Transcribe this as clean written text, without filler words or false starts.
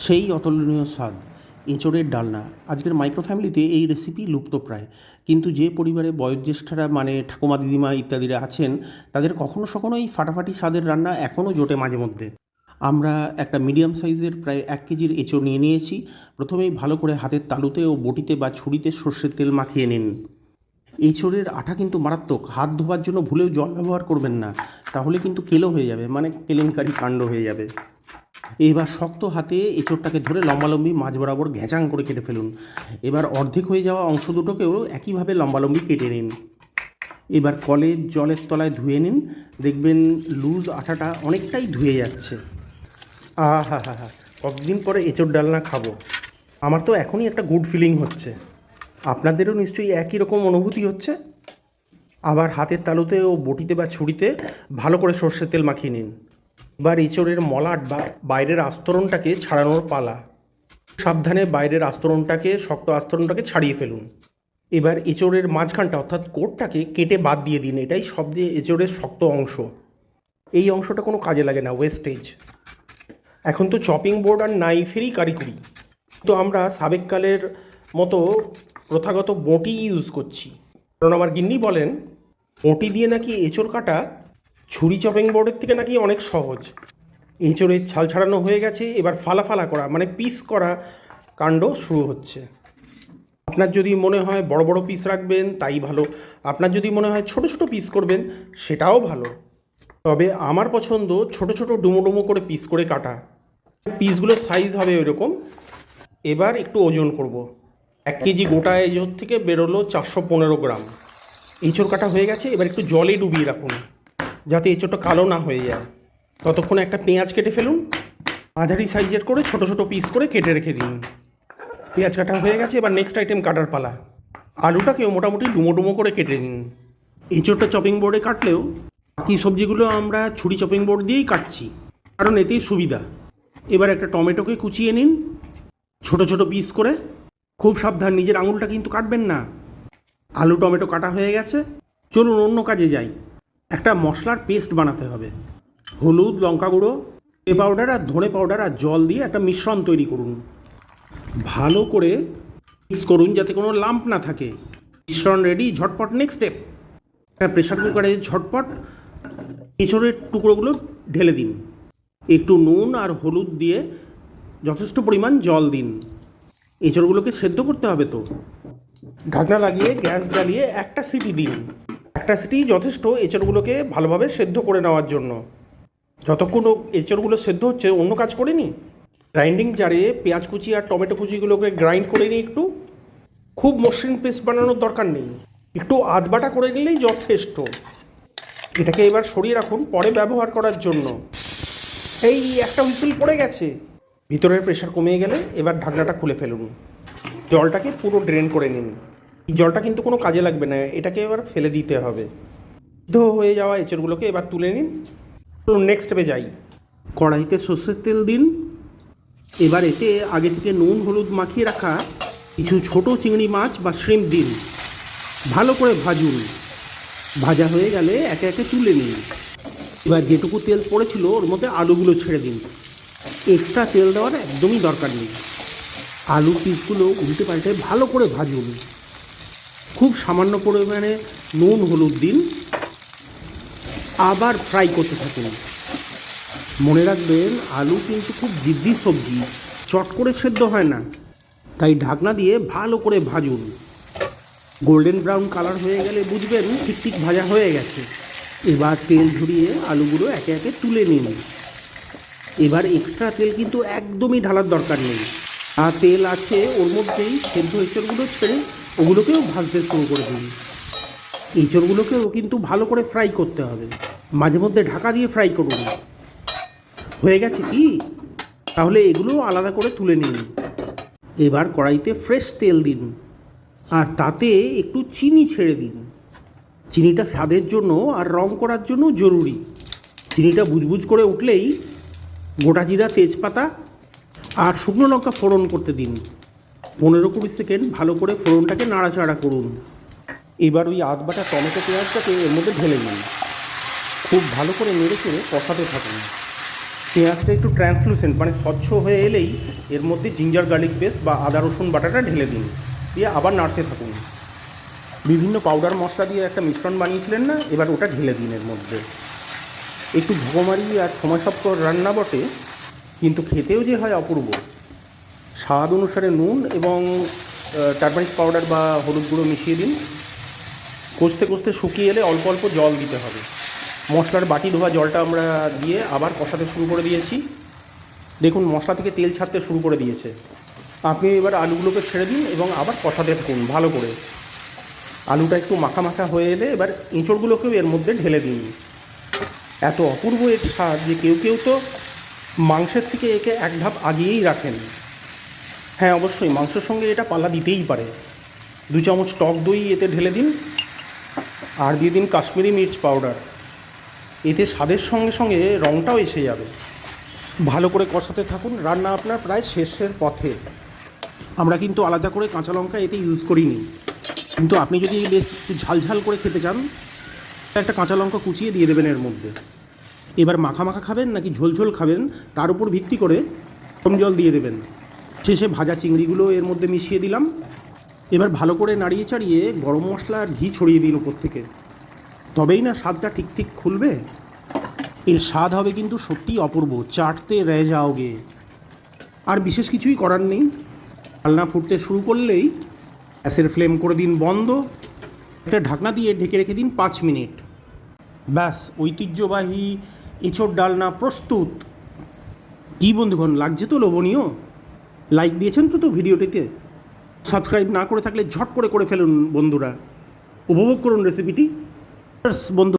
সেই অতুলনীয় স্বাদ এঁচোড়ের ডালনা। আজকের মাইক্রো ফ্যামিলিতে এই রেসিপি লুপ্তপ্রায়, কিন্তু যে পরিবারে বয়োজ্যেষ্ঠারা মানে ঠাকুমা দিদিমা ইত্যাদিরা আছেন, তাদের কখনো সখনো এই ফাটাফাটি স্বাদের রান্না এখনও জোটে মাঝে মধ্যে। আমরা একটা মিডিয়াম সাইজের প্রায় 1 কেজির এঁচোড় নিয়ে নিয়েছি। প্রথমেই ভালো করে হাতের তালুতে ও বটিতে বা ছুরিতে সর্ষের তেল মাখিয়ে নিন। এঁচোড়ের আঠা কিন্তু মারাত্মক, হাত ধোয়ার জন্য ভুলেও জল ব্যবহার করবেন না, তাহলে কিন্তু কেলো হয়ে যাবে, মানে কেলেঙ্কারি কাণ্ড হয়ে যাবে। এবার শক্ত হাতে এঁচোড়টাকে ধরে লম্বালম্বি মাঝ বরাবর ঘ্যাচাং করে কেটে ফেলুন। এবার অর্ধেক হয়ে যাওয়া অংশ দুটোকেও একইভাবে লম্বালম্বি কেটে নিন। এবার কলের জলের তলায় ধুয়ে নিন, দেখবেন লুজ আঠাটা অনেকটাই ধুয়ে যাচ্ছে। হা হা হা, কতদিন পরে এঁচোড় ডালনা খাবো। আমার তো এখনই একটা গুড ফিলিং হচ্ছে। আপনাদেরও নিশ্চয়ই একই রকম অনুভূতি হচ্ছে। আবার হাতের তালুতে ও বটিতে বা ছুরিতে ভালো করে সর্ষের তেল মাখিয়ে নিন। এবার এঁচোড়ের মলাট বা বাইরের আস্তরণটাকে ছাড়ানোর পালা। সাবধানে বাইরের আস্তরণটাকে, শক্ত আস্তরণটাকে ছাড়িয়ে ফেলুন। এবার এঁচোড়ের মাঝখানটা অর্থাৎ কোটটাকে কেটে বাদ দিয়ে দিন। এটাই সবচেয়ে এঁচোড়ের শক্ত অংশ। এই অংশটা কোনো কাজে লাগে না, ওয়েস্টেজ। এখন তো চপিং বোর্ড আর নাইফেরই কারিকুরি, তো আমরা সাবেককালের মতো প্রথাগত বঁটি ইউজ করছি। কারণ আমার গিন্নি বলেন বঁটি দিয়ে নাকি এঁচোড় কাটা ছুরি চপিং বোর্ডের থেকে নাকি অনেক সহজ। এঁচোড়ের ছাল ছাড়ানো হয়ে গেছে, এবার ফালা ফালা করা মানে পিস করা কাণ্ড শুরু হচ্ছে। আপনার যদি মনে হয় বড় বড় পিস রাখবেন তাই ভালো, আপনার যদি মনে হয় ছোট ছোট পিস করবেন সেটাও ভালো। তবে আমার পছন্দ ছোট ছোট ডুমো ডুমো করে পিস করে কাটা। পিসগুলোর সাইজ হবে ওইরকম। এবার একটু ওজন করব। 1 কেজি গোটা এঁচোড় থেকে বেরোলো 415 গ্রাম। এঁচোড় কাটা হয়ে গেছে, এবার একটু জলে ডুবিয়ে রাখুন যাতে এঁচোড়টা কালো না হয়ে যায়। ততক্ষণে একটা পেঁয়াজ কেটে ফেলুন, মাঝারি সাইজের করে ছোট ছোট পিস করে কেটে রেখে দিন। পেঁয়াজ কাটা হয়ে গেছে, এবার নেক্সট আইটেম কাটার পালা। আলুটাকেও মোটামুটি ডুমো ডুমো করে কেটে নিন। এঁচোড়টা চপিং বোর্ডে কাটলেও বাকি সবজিগুলো আমরা ছুরি চপিং বোর্ড দিয়েই কাটছি, কারণ এতেই সুবিধা। এবার একটা টমেটোকে কুচিয়ে নিন ছোট ছোট পিস করে। খুব সাবধান, নিজের আঙুলটা কিন্তু কাটবেন না। আলু টমেটো কাটা হয়ে গেছে, চলুন অন্য কাজে যাই। একটা মশলার পেস্ট বানাতে হবে। হলুদ, লঙ্কা গুঁড়ো, জিরে পাউডার আর ধনে পাউডার আর জল দিয়ে একটা মিশ্রণ তৈরি করুন। ভালো করে মিক্স করুন যাতে কোনো লাম্প না থাকে। মিশ্রণ রেডি, ঝটপট নেক্সট স্টেপ। একটা প্রেশার কুকারে ঝটপট এঁচোড়ের টুকরোগুলো ঢেলে দিন। একটু নুন আর হলুদ দিয়ে যথেষ্ট পরিমাণ জল দিন। এঁচোড়গুলোকে সেদ্ধ করতে হবে তো। ঢাকনা লাগিয়ে গ্যাস জ্বালিয়ে একটা সিটি দিন। একটা সিটি যথেষ্ট এঁচোড়গুলোকে ভালোভাবে সেদ্ধ করে নেওয়ার জন্য। যতক্ষণ এঁচোড়গুলো সেদ্ধ হচ্ছে অন্য কাজ করে নিই। গ্রাইন্ডিং জারে পেঁয়াজ কুচি আর টমেটো কুচিগুলোকে গ্রাইন্ড করে নিই একটু। খুব মসৃণ পেস্ট বানানোর দরকার নেই, একটু আধবাটা করে নিলেই যথেষ্ট। এটাকে এবার সরিয়ে রাখুন পরে ব্যবহার করার জন্য। এই একটা হুইসেল পড়ে গেছে। ভিতরের প্রেশার কমিয়ে গেলে এবার ঢাকনাটা খুলে ফেলুন। জলটাকে পুরো ড্রেন করে নিন। এই জলটা কিন্তু কোনো কাজে লাগবে না, এটাকে এবার ফেলে দিতে হবে। সিদ্ধ হয়ে যাওয়া এঁচোড়গুলোকে এবার তুলে নিন। নেক্সট স্টেপে যাই। কড়াইতে সর্ষের তেল দিন। এবার এতে আগে থেকে নুন হলুদ মাখিয়ে রাখা কিছু ছোট চিংড়ি মাছ বা শ্রিম্প দিন। ভালো করে ভাজুন। ভাজা হয়ে গেলে একে একে তুলে নিন। এবার যেটুকু তেল পড়েছিল ওর মধ্যে আলুগুলো ছেড়ে দিন। এক্সট্রা তেল দেওয়ার একদমই দরকার নেই। আলু পিসগুলো উল্টে পাল্টে ভালো করে ভাজুন। খুব সামান্য পরিমাণে নুন হলুদ দিন, আবার ফ্রাই করতে থাকুন। মনে রাখবেন আলু কিন্তু খুব জিদ্দি সবজি, চট করে সেদ্ধ হয় না, তাই ঢাকনা দিয়ে ভালো করে ভাজুন। গোল্ডেন ব্রাউন কালার হয়ে গেলে বুঝবেন ঠিক ঠিক ভাজা হয়ে গেছে। এবার তেল ঝরিয়ে আলুগুলো একে একে তুলে নিন। এবার এক্সট্রা তেল কিন্তু একদমই ঢালার দরকার নেই। আর তেল আছে ওর মধ্যেই সেদ্ধ এঁচোড়গুলো ছেড়ে ওগুলোকেও ভাজতে শুরু করে দিন। এঁচোড়গুলোকেও কিন্তু ভালো করে ফ্রাই করতে হবে, মাঝে মধ্যে ঢাকা দিয়ে ফ্রাই করুন। হয়ে গেছে কি? তাহলে এগুলোও আলাদা করে তুলে নিন। এবার কড়াইতে ফ্রেশ তেল দিন আর তাতে একটু চিনি ছেড়ে দিন। চিনিটা স্বাদের জন্য আর রং করার জন্য জরুরি। চিনিটা বুজবুজ করে উঠলেই গোটা জিরা, তেজপাতা আর শুকনো লঙ্কা ফোড়ন করতে দিন। 15-20 সেকেন্ড ভালো করে ফোড়নটাকে নাড়াচাড়া করুন। এবার ওই আধবাটা টমেটো পেঁয়াজটাকে এর মধ্যে ঢেলে নিন। খুব ভালো করে নেড়ে চেড়ে কষাতে থাকুন। পেঁয়াজটা একটু ট্রান্সলুসেন্ট মানে স্বচ্ছ হয়ে এলেই এর মধ্যে জিঞ্জার গার্লিক পেস্ট বা আদা রসুন বাটাটা ঢেলে দিন, দিয়ে আবার নাড়তে থাকুন। বিভিন্ন পাউডার মশলা দিয়ে একটা মিশ্রণ বানিয়েছিলেন না, এবার ওটা ঢেলে দিন এর মধ্যে। একটু ঝকমারি আর সময় সাপেক্ষ রান্না বটে, কিন্তু খেতেও যে হয় অপূর্ব। স্বাদ অনুসারে নুন এবং টারমারিক পাউডার বা হলুদ গুঁড়ো মিশিয়ে দিন। কষতে কষতে শুকিয়ে এলে অল্প অল্প জল দিতে হবে। মশলার বাটি ধোয়া জলটা আমরা দিয়ে আবার কষাতে শুরু করে দিয়েছি। দেখুন মশলা থেকে তেল ছাড়তে শুরু করে দিয়েছে। আপনি এবার আলুগুলোকে ছেড়ে দিন এবং আবার কষাতে থাকুন ভালো করে। আলুটা একটু মাখা মাখা হয়ে এলে এবার এঁচড়গুলোকেও এর মধ্যে ঢেলে দিন। এত অপূর্ব এর স্বাদ যে কেউ কেউ তো মাংসের থেকে একে এক ধাপ আগিয়েই রাখেন। হ্যাঁ অবশ্যই মাংসের সঙ্গে এটা পাল্লা দিতেই পারে। 2 চামচ টক দই এতে ঢেলে দিন, আর দিয়ে দিন কাশ্মীরি মির্চ পাউডার। এতে স্বাদের সঙ্গে সঙ্গে রঙটাও এসে যাবে। ভালো করে কষাতে থাকুন, রান্না আপনার প্রায় শেষের পথে। আমরা কিন্তু আলাদা করে কাঁচা লঙ্কা এতে ইউজ করিনি, কিন্তু আপনি যদি বেশ একটু ঝালঝাল করে খেতে চান একটা কাঁচা লঙ্কা কুচিয়ে দিয়ে দেবেন এর মধ্যে। এবার মাখা মাখা খাবেন নাকি ঝোলঝোল খাবেন তার উপর ভিত্তি করে গরম জল দিয়ে দেবেন। শেষে ভাজা চিংড়িগুলো এর মধ্যে মিশিয়ে দিলাম। এবার ভালো করে নাড়িয়ে চাড়িয়ে গরম মশলা আর ঘি ছড়িয়ে দিন উপর থেকে, তবেই না স্বাদটা ঠিক ঠিক খুলবে। এর স্বাদ হবে কিন্তু সত্যিই অপূর্ব, চাটতে রে যাওগে। আর বিশেষ কিছুই করার নেই, ডালনা ফুটতে শুরু করলেই গ্যাসের ফ্লেম করে দিন বন্ধ, একটা ঢাকনা দিয়ে ঢেকে রেখে দিন 5 মিনিট। ব্যাস ঐতিহ্যবাহী এঁচোড় ডালনা প্রস্তুত। কী বন্ধুগণ, লাগছে তো লোভনীয়? লাইক দিয়েছেন তো ভিডিওটিতে? সাবস্ক্রাইব না করে থাকলে ঝট করে করে ফেলুন বন্ধুরা, উপভোগ করুন রেসিপিটি বন্ধু।